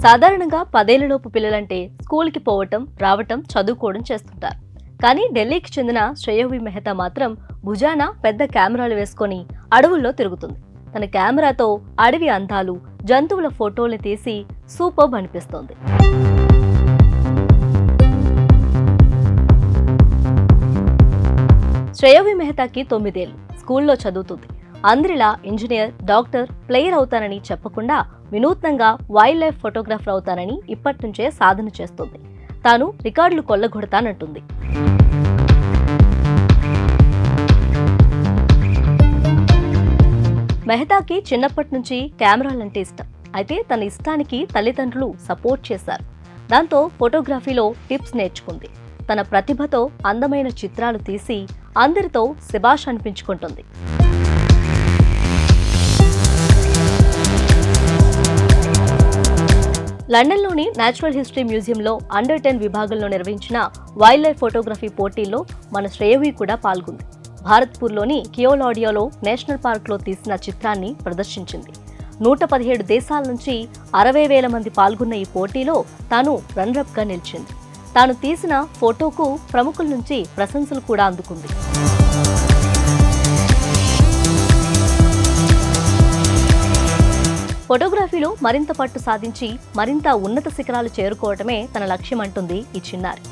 సాధారణంగా 10 ఏళ్లలోపు పిల్లలంటే స్కూల్కి పోవటం, రావటం, చదువుకోవడం చేస్తుంటారు. కానీ ఢిల్లీకి చెందిన శ్రేయోవి మెహతా మాత్రం భుజాన పెద్ద కెమెరాలు వేసుకొని అడవుల్లో తిరుగుతుంది. తన కెమెరాతో అడవి అందాలు, జంతువుల ఫోటోలు తీసి సూపర్బ్ అనిపిస్తోంది. శ్రేయోవి మెహతాకి 9 ఏళ్లు. స్కూల్లో చదువుతుంది. అందరిలా ఇంజనీర్, డాక్టర్, ప్లేయర్ అవుతానని చెప్పకుండా వినూత్నంగా వైల్డ్ లైఫ్ ఫోటోగ్రాఫర్ అవుతానని ఇప్పటినుంచే సాధన చేస్తుంది. తాను రికార్డులు కొల్లగొడతానంటుంది. మెహతాకి చిన్నప్పటి నుంచి కెమెరాలంటే ఇష్టం. అయితే తన ఇష్టానికి తల్లిదండ్రులు సపోర్ట్ చేశారు. దాంతో ఫోటోగ్రఫీలో టిప్స్ నేర్చుకుంది. తన ప్రతిభతో అందమైన చిత్రాలు తీసి అందరితో శభాష్ అనిపించుకుంటుంది. లండన్లోని నేచురల్ హిస్టరీ మ్యూజియంలో అండర్ 10 విభాగంలో నిర్వహించిన వైల్డ్ లైఫ్ ఫోటోగ్రఫీ పోటీల్లో మన శ్రేయోవి కూడా పాల్గొంది. భారత్పూర్లోని కియోలాడియాలో నేషనల్ పార్క్లో తీసిన చిత్రాన్ని ప్రదర్శించింది. 117 దేశాల నుంచి 60,000 మంది పాల్గొన్న ఈ పోటీలో తాను రన్నరప్గా నిలిచింది. తాను తీసిన ఫోటోకు ప్రముఖుల నుంచి ప్రశంసలు కూడా అందుకుంది. ఫోటోగ్రఫీలో మరింత పట్టు సాధించి మరింత ఉన్నత శిఖరాలు చేరుకోవటమే తన లక్ష్యం అంటుంది ఈ చిన్నారి.